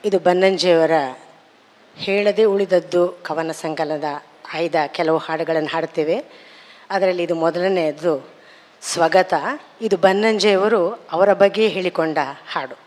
ಇದು ಬನ್ನಂಜಿಯವರ ಹೇಳದೆ ಉಳಿದದ್ದು ಕವನ ಸಂಕಲನದ ಆಯ್ದ ಕೆಲವು ಹಾಡುಗಳನ್ನು ಹಾಡ್ತೇವೆ. ಅದರಲ್ಲಿ ಇದು ಮೊದಲನೆಯದು ಸ್ವಗತ. ಇದು ಬನ್ನಂಜಿಯವರು ಅವರ ಬಗ್ಗೆ ಹೇಳಿಕೊಂಡ ಹಾಡು.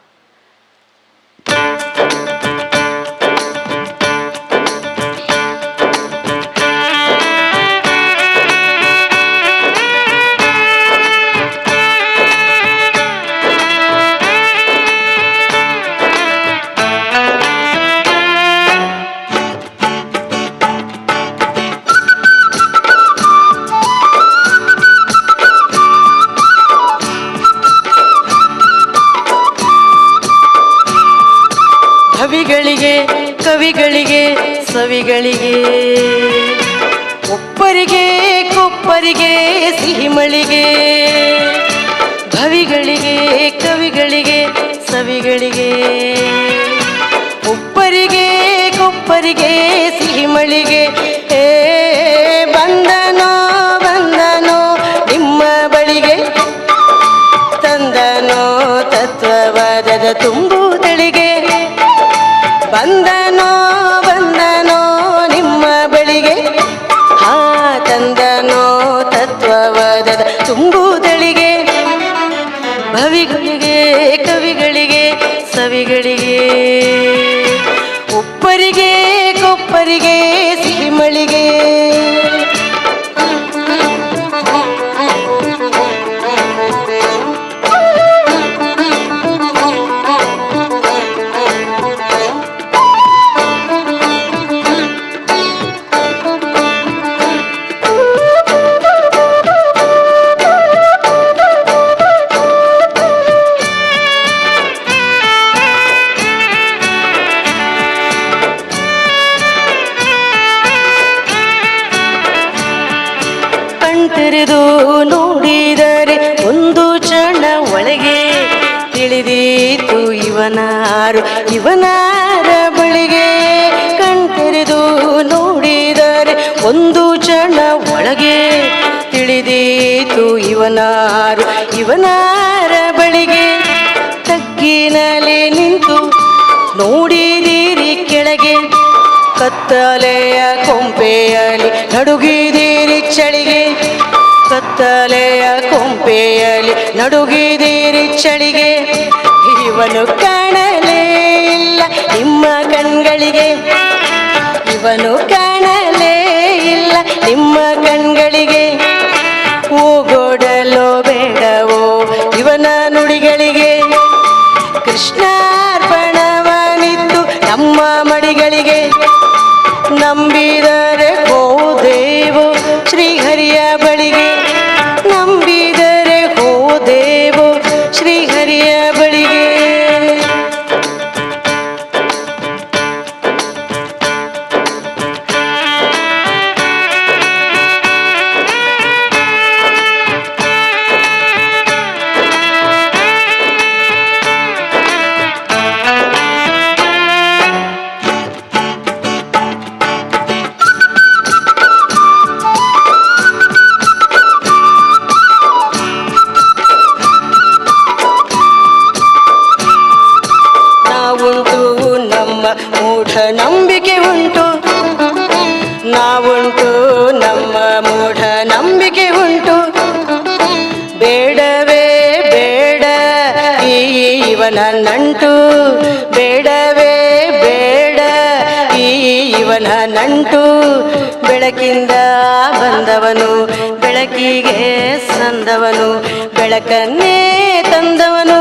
ಕವಿಗಳಿಗೆ ಕವಿಗಳಿಗೆ ಸವಿಗಳಿಗೆ ಒಪ್ಪರಿಗೆ ಕೊಪ್ಪರಿಗೆ ಸಿಹಿಮಳಿಗೆ ಭವಿಗಳಿಗೆ ಕವಿಗಳಿಗೆ ಸವಿಗಳಿಗೆ ಒಪ್ಪರಿಗೆ ಕೊಪ್ಪರಿಗೆ ಸಿಹಿಮಳಿಗೆ ಏ ಬಂದನೋ ಬಂದನೋ ನಿಮ್ಮ ಬಳಿಗೆ ತಂದನೋ ತತ್ವವಾದದ ತುಂಬು ತಳಿಗೆ ಬಂದನೋ ಬಂದನೋ ನಿಮ್ಮ ಬಳಿಗೆ ತಂದನೋ ತತ್ವವಾದದ ತುಂಬುದಳಿಗೆ ಭವಿಗಳಿಗೆ ಕವಿಗಳಿಗೆ ಸವಿಗಳಿಗೆ ಒಪ್ಪರಿಗೆ ಕೊಪ್ಪರಿಗೆ ಸಿಹಿಮಳಿಗೆ ತೆರೆದು ನೋಡಿದರೆ ಒಂದು ಕ್ಷಣ ಒಳಗೆ ತಿಳಿದೀತು ಇವನಾರು ಇವನಾರ ಬಳಿಗೆ. ಕಣ್ತೆರೆದು ನೋಡಿದರೆ ಒಂದು ಕ್ಷಣ ಒಳಗೆ ತಿಳಿದೀತು ಇವನಾರು ಇವನಾರ ಬಳಿಗೆ. ತಗ್ಗಿನಲ್ಲಿ ನಿಂತು ನೋಡಿದಿರಿ ಕೆಳಗೆ ಕತ್ತಲೆಯ ಕೊಂಪೆಯಲ್ಲಿ ನಡುಗಿದಿರಿ ಚಳಿಗೆ. ಕತ್ತಲೆಯ ಕೊಂಪೆಯಲ್ಲಿ ನಡುಗಿದಿರಿ ಚಳಿಗೆ. ಇವನು ಕಾಣಲೇ ಇಲ್ಲ ನಿಮ್ಮ ಕಣ್ಗಳಿಗೆ ಇವನು ಕಾಣಲೇ ಇಲ್ಲ ನಿಮ್ಮ ಕಣ್ಗಳಿಗೆ. ಓಗೊಡಲೋ ಬೇಡವೋ ಇವನ ನುಡಿಗಳಿಗೆ ಕೃಷ್ಣಾರ್ಪಣವನಿತ್ತು ನಮ್ಮ ಮಡಿಗಳಿಗೆ. ನಂಬಿದರೆ ಹೋದೇವು ಶ್ರೀಹರಿಯ ಬಳಿಗೆ ನಂಬಿದರೆ ಹೋದೇವು ಶ್ರೀಹರಿಯ ಬಳಿಗೆ. ಮೂಢ ನಂಬಿಕೆ ಉಂಟು ನಾವುಂಟು ನಮ್ಮ ಮೂಢ ನಂಬಿಕೆ ಉಂಟು. ಬೇಡವೇ ಬೇಡ ಇವನ ನಂಟು ಬೇಡವೇ ಬೇಡ ಇವನ ನಂಟು. ಬೆಳಕಿಂದ ಬಂದವನು ಬೆಳಕಿಗೆ ಸಂದವನು ಬೆಳಕನ್ನೇ ತಂದವನು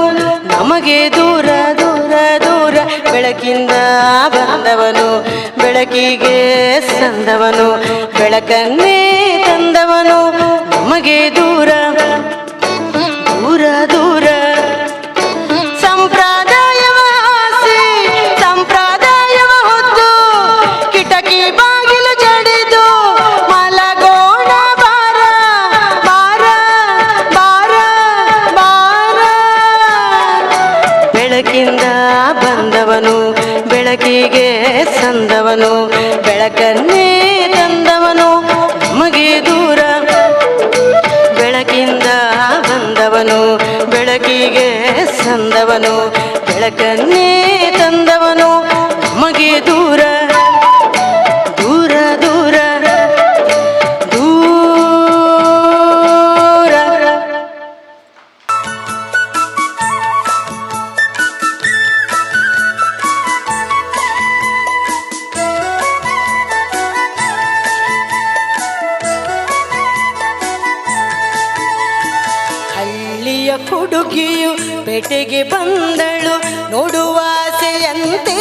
ನಮಗೆ ದೂರ ದೂರ ದೂರ. ಬೆಳಕಿಂದ ಬಂದವನು ಬೆಳಕಿಗೆ ಸಂದವನು ಬೆಳಕನ್ನೇ ತಂದವನು ನಮಗೆ ದೂರ ದೂರ ದೂರ. ಸಂಪ್ರದಾಯವ ಆಸೆ ಸಂಪ್ರದಾಯವ ಹೊತ್ತು ಕಿಟಕಿ ಬಾಗಿಲು ಜಡಿದು ಮಲಗೋಣ ಬಾರ ಬಾರ ಬಾರ ಬಾರ. ಬೆಳಕಿಂದ ಬಂದವನು ಬೆಳಕಿಗೆ ಸಂದವನು ಬೆಳಕನ್ನೇ ತಂದವನು ನಮಗೆ ದೂರ. ಬೆಳಕಿಂದ ಬಂದವನು ಬೆಳಕಿಗೆ ಸಂದವನು ಬೆಳಕನ್ನೇ ತಂದವನು ನಮಗೆ ದೂರ ದೂರ ದೂರ ದೂರ. ಹಳ್ಳಿಯ ಹುಡುಗಿಯು ಪೇಟೆಗೆ ಬಂದಳು ನೋಡುವ ಆಸೆಯಂತೆ.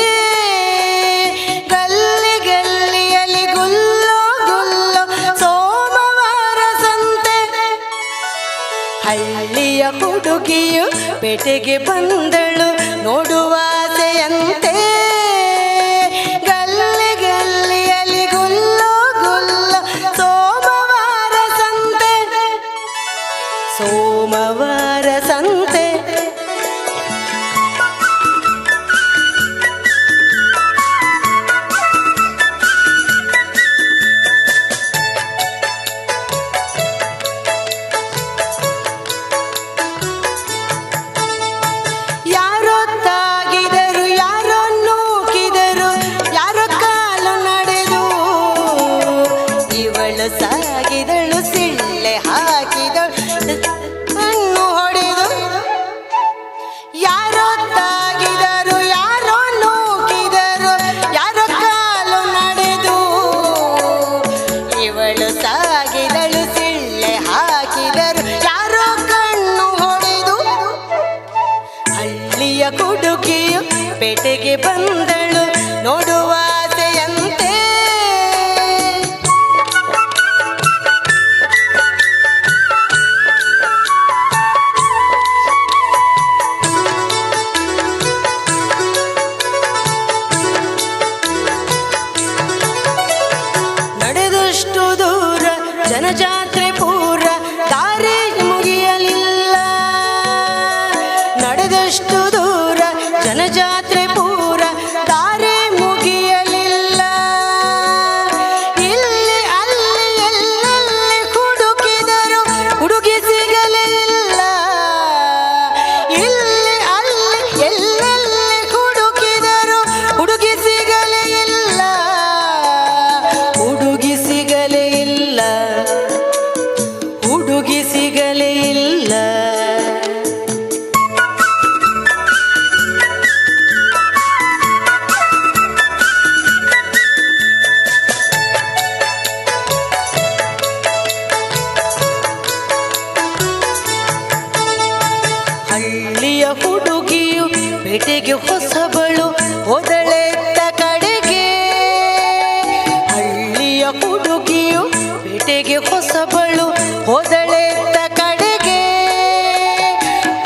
ಗಲ್ಲಿ ಗಲ್ಲಿಯಲ್ಲಿ ಗುಲ್ಲೋ ಗುಲ್ಲೋ ಸೋಮವಾರ ಸಂತೆ. ಹಳ್ಳಿಯ ಹುಡುಗಿಯು ಪೇಟೆಗೆ ಬಂದಳು ನೋಡುವ ಆಸೆಯಂತೆ. ಗಲ್ಲಿ ಗಲ್ಲಿಯಲ್ಲಿ ಗುಲ್ಲೋ ಗುಲ್ಲೋ ಸೋಮವಾರ ಸಂತೆ. ಸೋಮವಾರ ಸಂತೆ. ಯಾರೋ ತಾಗಿದರು, ಯಾರೋ ನೂಕಿದರು, ಯಾರೋ ಕಾಲು ನಡೆದು. ಇವಳು ಸಾಗಿದಳು, ಸಿಳ್ಳೆ ಹಾಕಿದಳು, ಕಣ್ಣು ಹೊಡೆದು. ಯಾರೋ ತಾಗಿದರು, ಯಾರೋ ನೂಕಿದರು, ಯಾರೋ ಕಾಲು ನಡೆದು. ಇವಳು ಸಾಗಿದಳು, ಸಿಳ್ಳೆ ಹಾಕಿದರು, ಯಾರೋ ಕಣ್ಣು ಹೊಡೆದು. ಹಳ್ಳಿಯ ಹುಡುಗಿಯು ಪೇಟೆಗೆ ಬಂದಳು ನೋಡುವ ಆಸೆಯಂತೆ. ನಡೆದಷ್ಟು ದೂರ ಜನಜಾತ್ರೆ ಪೂರ ದಾರಿ ಮುಗಿಯಲಿಲ್ಲ. ನಡೆದಷ್ಟು ದೂರ ಜನಜಾತ್ರೆ ಪೂರ ದಾರಿ ಮುಗಿಯಲಿಲ್ಲ. ಇಲ್ಲಿ ಅಲ್ಲಿ ಎಲ್ಲೆಲ್ಲಿ ಹುಡುಕಿದರು ಹುಡುಗಿ ಸಿಗಲಿಲ್ಲ. ಇಲ್ಲಿ ಅಲ್ಲಿ ಎಲ್ಲೆಲ್ಲಿ ಹುಡುಕಿದರು ಹುಡುಗಿ ಸಿಗಲೇ ಇಲ್ಲ. ಹುಡುಗಿ ಸಿಗಲೇ ಇಲ್ಲ. ಹುಡುಗಿ ಸಿಗಲೇ ಇಲ್ಲ. ಹಳ್ಳಿಯ ಹುಡುಗಿಯು ಪೇಟೆಗೆ ಹೊಸಬಳು ಹೋದಳೆತ್ತ ಕಡೆಗೆ. ಹಳ್ಳಿಯ ಹುಡುಗಿಯು ಪೇಟೆಗೆ ಹೊಸಬಳು ಹೋದಳೆತ್ತ ಕಡೆಗೆ.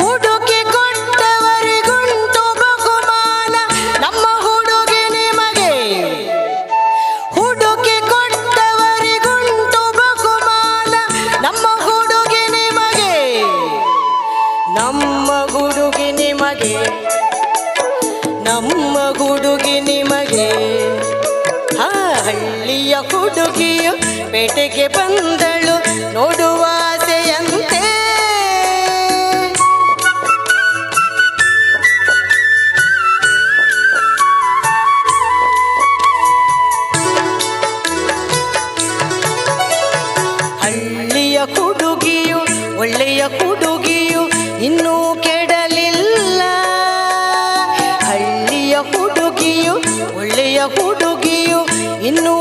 ಹುಡುಗಿ ಕೊಟ್ಟವರಿಗುಂಟು ಬಹುಮಾನ ನಮ್ಮ ಹುಡುಗಿ ನಿಮಗೆ. ಹುಡುಗಿ ಕೊಟ್ಟವರಿಗುಂಟು ಬಹುಮಾನ ನಮ್ಮ ಹುಡುಗಿ ನಿಮಗೆ. ನಮ್ಮ ಹುಡುಗಿ ನಿಮಗೆ. ನಮ್ಮ ಹುಡುಗಿ ನಿಮಗೆ. ಹಳ್ಳಿಯ ಹುಡುಗಿಯು ಪೇಟೆಗೆ ಬಂದಳು ನೋಡುವ ಆಸೆಯಂತೆ. ಹಳ್ಳಿಯ ಹುಡುಗಿಯು ಒಳ್ಳೆಯ ಹುಡುಗಿಯು ಇನ್ನೂ ಕೆಡಲಿಲ್ಲ. ಹಳ್ಳಿಯ ಹುಡುಗಿಯು ಒಳ್ಳೆಯ ಹುಡುಗಿಯು ಇನ್ನೂ